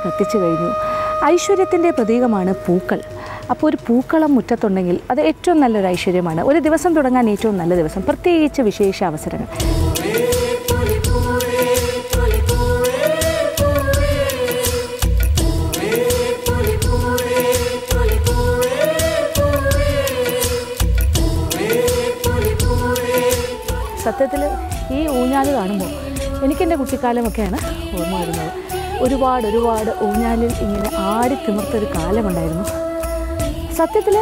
കത്തിച്ചു കഴിഞ്ഞു. ഐശ്വര്യത്തിൻ്റെ പ്രതീകമാണ് പൂക്കൾ. അപ്പോൾ ഒരു പൂക്കളം മുറ്റത്തുണ്ടെങ്കിൽ അത് ഏറ്റവും നല്ലൊരു ഐശ്വര്യമാണ്. ഒരു ദിവസം തുടങ്ങാൻ ഏറ്റവും നല്ല ദിവസം, പ്രത്യേകിച്ച് വിശേഷ അവസരങ്ങൾ. സത്യത്തിൽ ഈ ഊഞ്ഞാൽ കാണുമ്പോൾ എനിക്കെൻ്റെ കുട്ടിക്കാലമൊക്കെയാണ് ഓർമ്മ വരുന്നത്. ഒരുപാട് ഊഞ്ഞാലിൽ ഇങ്ങനെ ആടി തിമിർത്തൊരു കാലമുണ്ടായിരുന്നു. സത്യത്തിൽ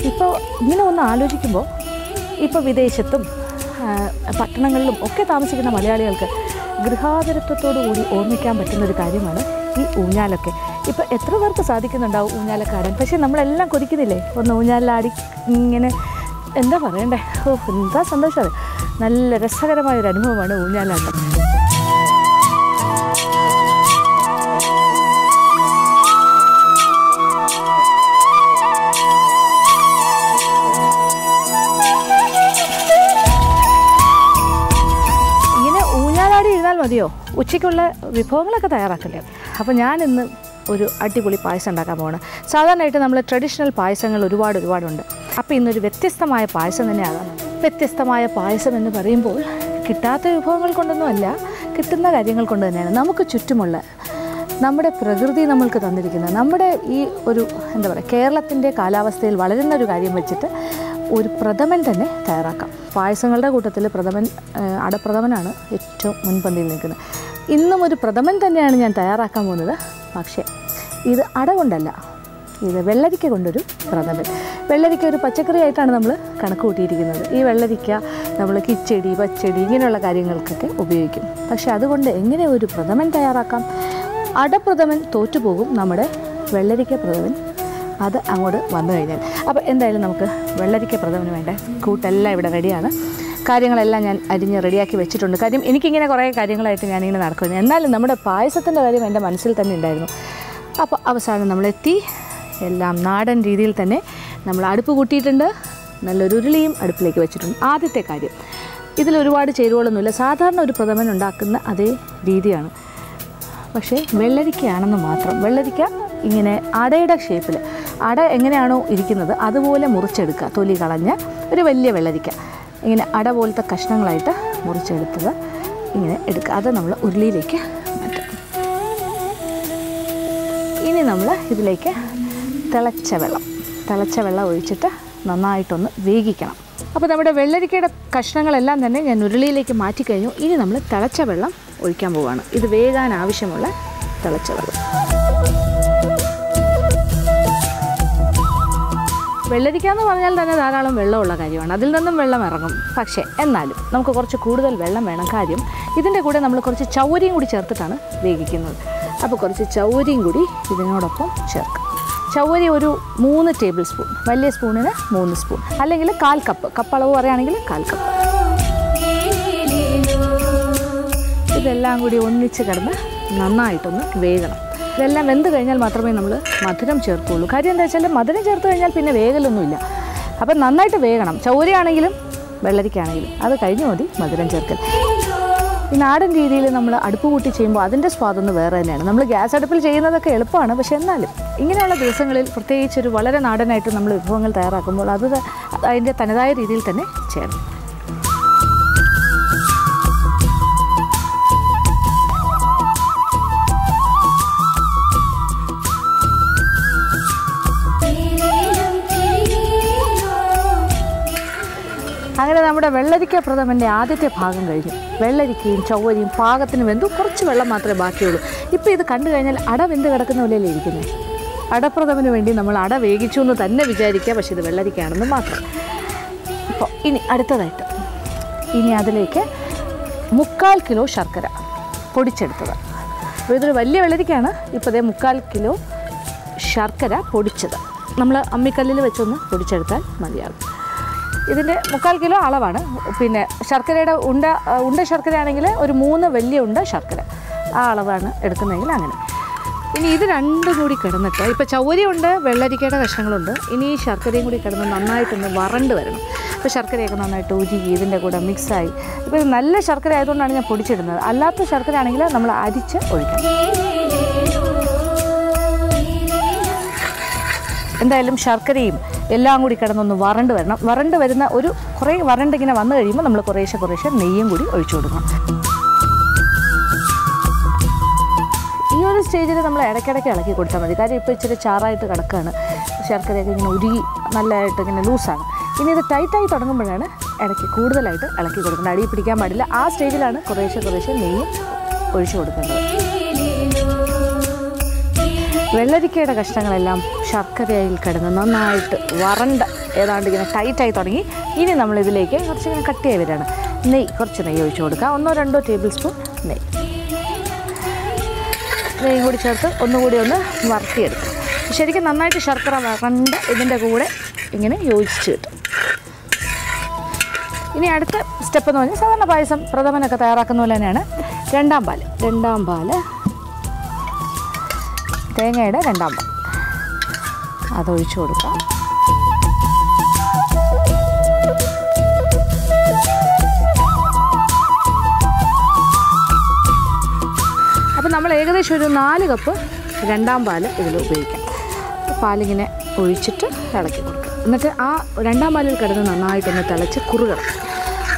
ഇപ്പോൾ ഇങ്ങനെ ഒന്ന് ആലോചിക്കുമ്പോൾ ഇപ്പോൾ വിദേശത്തും പട്ടണങ്ങളിലും ഒക്കെ താമസിക്കുന്ന മലയാളികൾക്ക് ഗൃഹാതുരത്വത്തോടു കൂടി ഓർമ്മിക്കാൻ പറ്റുന്നൊരു കാര്യമാണ് ഈ ഊഞ്ഞാലൊക്കെ. ഇപ്പോൾ എത്ര പേർക്ക് സാധിക്കുന്നുണ്ടാവും ഊഞ്ഞാലൊക്കെ ആടാൻ? പക്ഷേ നമ്മളെല്ലാം കൊതിക്കുന്നില്ലേ ഒന്ന് ഊഞ്ഞാലാടി ഇങ്ങനെ, എന്താ പറയണ്ടേ, എന്താ സന്തോഷം. അത് നല്ല രസകരമായൊരു അനുഭവമാണ് ഊഞ്ഞാലാട്ടം. മതിയോ? ഉച്ചയ്ക്കുള്ള വിഭവങ്ങളൊക്കെ തയ്യാറാക്കില്ലേ? അപ്പോൾ ഞാനിന്ന് ഒരു അടിപൊളി പായസം ഉണ്ടാക്കാൻ പോകണം. സാധാരണയായിട്ട് നമ്മൾ ട്രഡീഷണൽ പായസങ്ങൾ ഒരുപാടുണ്ട്. അപ്പോൾ ഇന്നൊരു വ്യത്യസ്തമായ പായസം തന്നെ ആകാം. വ്യത്യസ്തമായ പായസം എന്ന് പറയുമ്പോൾ കിട്ടാത്ത വിഭവങ്ങൾ കൊണ്ടൊന്നുമല്ല, കിട്ടുന്ന കാര്യങ്ങൾ കൊണ്ട് തന്നെയാണ്. നമുക്ക് ചുറ്റുമുള്ള നമ്മുടെ പ്രകൃതി നമ്മൾക്ക് തന്നിരിക്കുന്ന നമ്മുടെ ഈ ഒരു എന്താ പറയുക, കേരളത്തിൻ്റെ കാലാവസ്ഥയിൽ വളരുന്നൊരു കാര്യം വെച്ചിട്ട് ഒരു പ്രഥമൻ തന്നെ തയ്യാറാക്കാം. പായസങ്ങളുടെ കൂട്ടത്തിൽ അടപ്രഥമനാണ് ഏറ്റവും മുൻപന്തിയിൽ നിൽക്കുന്നത്. ഇന്നും ഒരു പ്രഥമൻ തന്നെയാണ് ഞാൻ തയ്യാറാക്കാൻ പോകുന്നത്. പക്ഷേ ഇത് അട കൊണ്ടല്ല, ഇത് വെള്ളരിക്ക കൊണ്ടൊരു പ്രഥമൻ. വെള്ളരിക്ക ഒരു പച്ചക്കറി ആയിട്ടാണ് നമ്മൾ കണക്ക് കൂട്ടിയിരിക്കുന്നത്. ഈ വെള്ളരിക്ക നമ്മൾ കിച്ചടി, പച്ചടി ഇങ്ങനെയുള്ള കാര്യങ്ങൾക്കൊക്കെ ഉപയോഗിക്കും. പക്ഷേ അതുകൊണ്ട് എങ്ങനെ ഒരു പ്രഥമൻ തയ്യാറാക്കാം? അടപ്രഥമൻ തോറ്റുപോകും നമ്മുടെ വെള്ളരിക്ക പ്രഥമൻ അത് അങ്ങോട്ട് വന്നു കഴിഞ്ഞാൽ. അപ്പോൾ എന്തായാലും നമുക്ക് വെള്ളരിക്ക പ്രഥമന് വേണ്ട കൂട്ടെല്ലാം ഇവിടെ റെഡിയാണ്. കാര്യങ്ങളെല്ലാം ഞാൻ അരിഞ്ഞ് റെഡിയാക്കി വെച്ചിട്ടുണ്ട്. കാര്യം എനിക്കിങ്ങനെ കുറേ കാര്യങ്ങളായിട്ട് ഞാനിങ്ങനെ നടക്കുന്നു. എന്നാലും നമ്മുടെ പായസത്തിൻ്റെ കാര്യം എൻ്റെ മനസ്സിൽ തന്നെ ഉണ്ടായിരുന്നു. അപ്പോൾ അവസാനം നമ്മളെത്തി. എല്ലാം നാടൻ രീതിയിൽ തന്നെ നമ്മൾ അടുപ്പ് കൂട്ടിയിട്ടുണ്ട്. നല്ലൊരു ഉരുളിയും അടുപ്പിലേക്ക് വെച്ചിട്ടുണ്ട്. ആദ്യത്തെ കാര്യം, ഇതിലൊരുപാട് ചേരുവകളൊന്നുമില്ല. സാധാരണ ഒരു പ്രഥമൻ ഉണ്ടാക്കുന്ന അതേ രീതിയാണ്. പക്ഷേ വെള്ളരിക്കയാണെന്ന് മാത്രം. വെള്ളരിക്ക ഇങ്ങനെ അടയുടെ ഷേപ്പിൽ, അട എങ്ങനെയാണോ ഇരിക്കുന്നത് അതുപോലെ മുറിച്ചെടുക്കുക. തൊലി കളഞ്ഞ് ഒരു വലിയ വെള്ളരിക്ക ഇങ്ങനെ അട പോലത്തെ കഷ്ണങ്ങളായിട്ട് മുറിച്ചെടുത്തത് ഇങ്ങനെ എടുക്കുക. അത് നമ്മൾ ഉരുളിയിലേക്ക് മാറ്റാം. ഇനി നമ്മൾ ഇതിലേക്ക് തിളച്ച വെള്ളം ഒഴിച്ചിട്ട് നന്നായിട്ടൊന്ന് വേവിക്കണം. അപ്പോൾ നമ്മുടെ വെള്ളരിക്കയുടെ കഷ്ണങ്ങളെല്ലാം തന്നെ ഞാൻ ഉരുളിയിലേക്ക് മാറ്റിക്കഴിഞ്ഞു. ഇനി നമ്മൾ തിളച്ച വെള്ളം ഒഴിക്കാൻ പോവുകയാണ്. ഇത് വേകാൻ ആവശ്യമുള്ള തിളച്ച വെള്ളം. വെള്ളരിക്ക എന്ന് പറഞ്ഞാൽ തന്നെ ധാരാളം വെള്ളമുള്ള കാര്യമാണ്. അതിൽ നിന്നും വെള്ളം ഇറങ്ങും. പക്ഷേ എന്നാലും നമുക്ക് കുറച്ച് കൂടുതൽ വെള്ളം വേണം. കാര്യം ഇതിൻ്റെ കൂടെ നമ്മൾ കുറച്ച് ചൗരിയും കൂടി ചേർത്തിട്ടാണ് വേവിക്കുന്നത്. അപ്പോൾ കുറച്ച് ചൗരിയും കൂടി ഇതിനോടൊപ്പം ചേർക്കാം. ചൗരി ഒരു 3 ടേബിൾ സ്പൂൺ, വലിയ സ്പൂണിന് 3 സ്പൂൺ, അല്ലെങ്കിൽ 1/4 കപ്പ്, കപ്പളവ് പറയുകയാണെങ്കിൽ 1/4 കപ്പ്. ഇതെല്ലാം കൂടി ഒന്നിച്ച് കിടന്ന് നന്നായിട്ടൊന്ന് വേകണം. ഇതെല്ലാം വെന്ത് കഴിഞ്ഞാൽ മാത്രമേ നമ്മൾ മധുരം ചേർക്കുകയുള്ളൂ. കാര്യം എന്താ വെച്ചാൽ മധുരം ചേർത്ത് കഴിഞ്ഞാൽ പിന്നെ വേകലൊന്നുമില്ല. അപ്പം നന്നായിട്ട് വേകണം. ചൗരിയാണെങ്കിലും വെള്ളരിക്കാണെങ്കിലും അത് കഴിഞ്ഞ് മതി മധുരം ചേർക്കൽ. ഈ നാടൻ രീതിയിൽ നമ്മൾ അടുപ്പ് കൂട്ടി ചെയ്യുമ്പോൾ അതിൻ്റെ സ്വാദൊന്ന് വേറെ തന്നെയാണ്. നമ്മൾ ഗ്യാസ് അടുപ്പിൽ ചെയ്യുന്നതൊക്കെ എളുപ്പമാണ്. പക്ഷേ എന്നാലും ഇങ്ങനെയുള്ള ദിവസങ്ങളിൽ പ്രത്യേകിച്ചൊരു വളരെ നാടനായിട്ട് നമ്മൾ വിഭവങ്ങൾ തയ്യാറാക്കുമ്പോൾ അത് അതിൻ്റെ തനതായ രീതിയിൽ തന്നെ ചെയ്യണം. അങ്ങനെ നമ്മുടെ വെള്ളരിക്ക പ്രഥമൻ്റെ ആദ്യത്തെ ഭാഗം കഴിഞ്ഞു. വെള്ളരിക്കയും ചൗവരിയും പാകത്തിന് വെന്തു. കുറച്ച് വെള്ളം മാത്രമേ ബാക്കിയുള്ളൂ. ഇപ്പോൾ ഇത് കണ്ടു കഴിഞ്ഞാൽ അട വെന്ത് കിടക്കുന്ന പോലെയല്ലേ ഇരിക്കുന്നത്. അടപ്രഥമന് വേണ്ടി നമ്മൾ അട വേവിച്ചു എന്ന് തന്നെ വിചാരിക്കുക. പക്ഷേ ഇത് വെള്ളരിക്കയാണെന്ന് മാത്രം. അപ്പോൾ ഇനി അടുത്തതായിട്ട് അതിലേക്ക് 3/4 കിലോ ശർക്കര പൊടിച്ചെടുത്തത്. അപ്പോൾ ഇതൊരു വലിയ വെള്ളരിക്കയാണ്. ഇപ്പോൾ ഇതേ 3/4 കിലോ ശർക്കര പൊടിച്ചത് നമ്മൾ അമ്മിക്കല്ലിൽ വെച്ചൊന്ന് പൊടിച്ചെടുത്താൽ മതിയാകും. ഇതിൻ്റെ 3/4 കിലോ അളവാണ്. പിന്നെ ശർക്കരയുടെ ഉണ്ട ശർക്കരയാണെങ്കിൽ ഒരു 3 വലിയ ഉണ്ട ശർക്കര, ആ അളവാണ് എടുക്കുന്നതെങ്കിൽ അങ്ങനെ. ഇനി ഇത് രണ്ടും കൂടി കിടന്നിട്ട്, ഇപ്പോൾ ചൗവരിയുണ്ട്, വെള്ളരിക്കയുടെ കഷ്ണങ്ങളുണ്ട്. ഇനി ഈ ശർക്കരയും കൂടി കിടന്ന് നന്നായിട്ടൊന്ന് വറണ്ട് വരണം. അപ്പോൾ ശർക്കരയൊക്കെ നന്നായിട്ട് ഉരുകി ഇതിൻ്റെ കൂടെ മിക്സായി. ഇപ്പോൾ ഇത് നല്ല ശർക്കര ആയതുകൊണ്ടാണ് ഞാൻ പൊടിച്ചിടുന്നത്. അല്ലാത്ത ശർക്കര ആണെങ്കിൽ നമ്മൾ അരിച്ച് ഒഴിക്കണം. എന്തായാലും ശർക്കരയും എല്ലാം കൂടി കിടന്നൊന്ന് വരണ്ട് വരണം. വരണ്ട് വരുന്ന കുറേ വരണ്ടിങ്ങനെ വന്നു കഴിയുമ്പോൾ നമ്മൾ കുറേശ്ശെ നെയ്യും കൂടി ഒഴിച്ചു കൊടുക്കണം. ഈ ഒരു സ്റ്റേജിൽ നമ്മൾ ഇടയ്ക്കിടയ്ക്ക് ഇളക്കി കൊടുത്താൽ മതി. കാര്യം ഇപ്പോൾ ഇച്ചിരി ചാറായിട്ട് കിടക്കുകയാണ്, ശർക്കരയൊക്കെ ഇങ്ങനെ ഉരുകി നല്ലതായിട്ട് ഇങ്ങനെ ലൂസാണ്. ഇനി ഇത് ടൈറ്റായി തുടങ്ങുമ്പോഴാണ് ഇടയ്ക്ക് കൂടുതലായിട്ട് ഇളക്കി കൊടുക്കേണ്ടത്. അടിയിൽ പിടിക്കാൻ പാടില്ല. ആ സ്റ്റേജിലാണ് കുറേശ്ശെ നെയ്യും ഒഴിച്ചു കൊടുക്കേണ്ടത്. വെള്ളരിക്കയുടെ കഷ്ണങ്ങളെല്ലാം ശർക്കരയിൽ കിടന്ന് നന്നായിട്ട് വരണ്ട ഏതാണ്ട് ഇങ്ങനെ ടൈറ്റായി തുടങ്ങി. ഇനി നമ്മളിതിലേക്ക് കുറച്ചിങ്ങനെ കട്ടിയായി വരികയാണ്. കുറച്ച് നെയ്യ് ഒഴിച്ചു കൊടുക്കുക. 1-2 ടേബിൾ സ്പൂൺ നെയ്യും കൂടി ചേർത്ത് ഒന്നുകൂടി ഒന്ന് വറുത്തിയെടുക്കുക. ശരിക്കും നന്നായിട്ട് ശർക്കര വരണ്ട് ഇതിൻ്റെ കൂടെ ഇങ്ങനെ യോജിച്ച് കിട്ടും. ഇനി അടുത്ത സ്റ്റെപ്പ് എന്ന് പറഞ്ഞാൽ സാധാരണ പായസം പ്രഥമനൊക്കെ തയ്യാറാക്കുന്ന പോലെ തന്നെയാണ് രണ്ടാം പാല് തേങ്ങയുടെ രണ്ടാം പാൽ അതൊഴിച്ചു കൊടുക്കാം. അപ്പോൾ നമ്മൾ ഏകദേശം ഒരു 4 കപ്പ് രണ്ടാം പാൽ ഇതിൽ ഉപയോഗിക്കാം. പാലിങ്ങനെ ഒഴിച്ചിട്ട് ഇളക്കി കൊടുക്കുക. എന്നിട്ട് ആ രണ്ടാം പാലിൽ കിടന്ന് നന്നായിട്ടൊന്ന് തിളച്ച് കുറുകണം.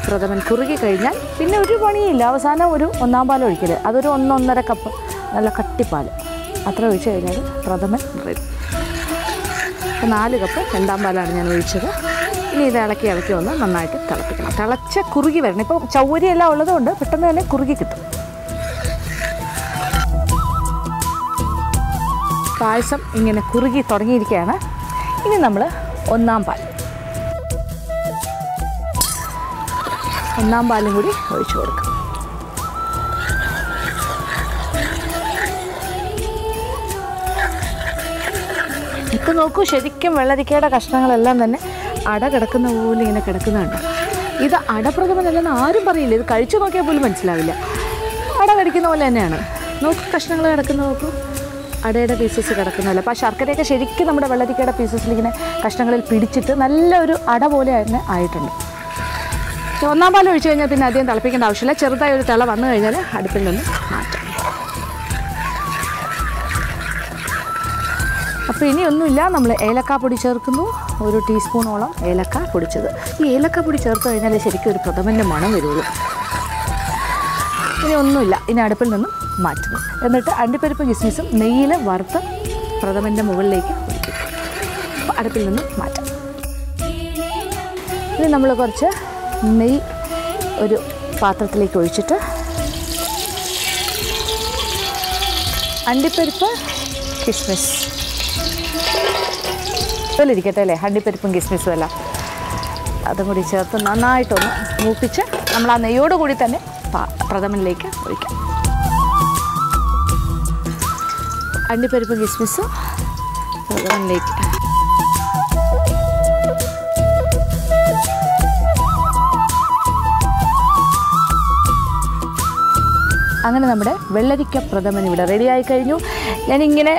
പ്രഥമൻ കുറുകി കഴിഞ്ഞാൽ പിന്നെ ഒരു പണിയില്ല. അവസാനം ഒരു 1-ാം പാൽ ഒഴിക്കൽ, അതൊരു 1-1.5 കപ്പ് നല്ല കട്ടിപ്പാൽ അത്ര ഒഴിച്ച് കഴിഞ്ഞാൽ പ്രഥമൻ റെഡി. അപ്പോൾ 4 കപ്പ് രണ്ടാം പാലാണ് ഞാൻ ഒഴിച്ചത്. ഇനി ഇത് ഇളക്കി ഒന്ന് നന്നായിട്ട് തിളപ്പിക്കണം. തിളച്ച് കുറുകി വരണം. ഇപ്പോൾ ചൗവരിയെല്ലാം ഉള്ളതുകൊണ്ട് പെട്ടെന്ന് തന്നെ കുറുകി കിട്ടും. പായസം ഇങ്ങനെ കുറുകി തുടങ്ങിയിരിക്കുകയാണ്. ഇനി നമ്മൾ 1-ാം പാലും കൂടി ഒഴിച്ചു കൊടുക്കാം. ഇപ്പോൾ നോക്കൂ, ശരിക്കും വെള്ളരിക്കയുടെ കഷ്ണങ്ങളെല്ലാം തന്നെ അട കിടക്കുന്ന പോലെ ഇങ്ങനെ കിടക്കുന്നുണ്ട്. ഇത് അടപ്രഥമനല്ലെന്ന് ആരും പറയില്ല. ഇത് കഴിച്ചു നോക്കിയാൽ പോലും മനസ്സിലാവില്ല. അട കടിക്കുന്ന പോലെ തന്നെയാണ്. നോക്കൂ, കഷ്ണങ്ങൾ കിടക്കുന്ന നോക്കൂ, അടയുടെ പീസസ് കിടക്കുന്നതല്ല. അപ്പോൾ ആ ശർക്കരയൊക്കെ ശരിക്കും നമ്മുടെ വെള്ളരിക്കയുടെ പീസസിൽ ഇങ്ങനെ കഷ്ണങ്ങളിൽ പിടിച്ചിട്ട് നല്ലൊരു അട പോലെ തന്നെ ആയിട്ടുണ്ട്. 1-ാം പാൽ ഒഴിച്ച് കഴിഞ്ഞാൽ പിന്നെ അധികം തിളപ്പിക്കേണ്ട ആവശ്യമില്ല. ചെറുതായി ഒരു തിള വന്നു കഴിഞ്ഞാൽ അടുപ്പിൽ നിന്ന് മാറ്റാം. അപ്പോൾ ഇനിയൊന്നുമില്ല, നമ്മൾ ഏലക്കാപ്പൊടി ചേർക്കുന്നു. 1 ടീസ്പൂണോളം ഏലക്ക പൊടിച്ചത്. ഈ ഏലക്കാപ്പൊടി ചേർത്ത് കഴിഞ്ഞാൽ ശരിക്കും ഒരു പ്രഥമൻ്റെ മണം വരുള്ളൂ. ഇനി ഒന്നുമില്ല, ഇനി അടുപ്പിൽ നിന്നും മാറ്റുന്നു. എന്നിട്ട് അണ്ടിപ്പരിപ്പ് കിസ്മിസും നെയ്യിൽ വറുത്ത് പ്രഥമൻ്റെ മുകളിലേക്ക് ഒഴിക്കും. അപ്പോൾ അടുപ്പിൽ നിന്നും മാറ്റാം. ഇനി നമ്മൾ കുറച്ച് നെയ്യ് ഒരു പാത്രത്തിലേക്ക് ഒഴിച്ചിട്ട് അണ്ടിപ്പരിപ്പ് കിസ്മിസ് ഇതിലിരിക്കട്ടെ അല്ലേ, അണ്ടിപ്പരിപ്പും കിസ്മിസും എല്ലാം അതും കൂടി ചേർത്ത് നന്നായിട്ടൊന്ന് മൂപ്പിച്ച് നമ്മൾ ആ നെയ്യോട് കൂടി തന്നെ പ്രഥമനിലേക്ക് ഒഴിക്കാം. അണ്ടിപ്പരിപ്പും കിസ്മിസും പ്രഥമനിലേക്ക്. അങ്ങനെ നമ്മുടെ വെള്ളരിക്ക പ്രഥമൻ ഇവിടെ റെഡിയായി കഴിഞ്ഞു. ഞാനിങ്ങനെ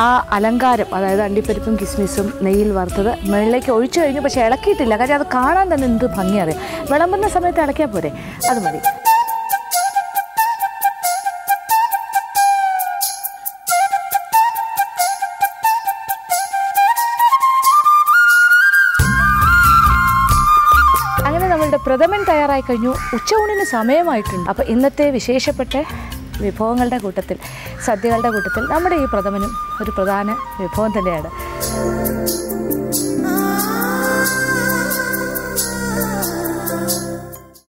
ആ അലങ്കാരം, അതായത് അണ്ടിപ്പരിപ്പും കിസ്മിസും നെയ്യിൽ വറുത്തത് മുകളിലേക്ക് ഒഴിച്ചു കഴിഞ്ഞു. പക്ഷേ ഇളക്കിയിട്ടില്ല. കാര്യം അത് കാണാൻ തന്നെ എന്ത് ഭംഗിയറിയാം. വിളമ്പുന്ന സമയത്ത് ഇളക്കിയാൽ പോരെ, അത് മതി. അങ്ങനെ നമ്മളുടെ പ്രഥമൻ തയ്യാറായി കഴിഞ്ഞു. ഉച്ചയൂണിന് സമയമായിട്ടുണ്ട്. അപ്പോൾ ഇന്നത്തെ വിശേഷപ്പെട്ട വിഭവങ്ങളുടെ കൂട്ടത്തിൽ, സദ്യകളുടെ കൂട്ടത്തിൽ നമ്മുടെ ഈ പ്രഥമനും ഒരു പ്രധാന വിഭവം തന്നെയാണ്.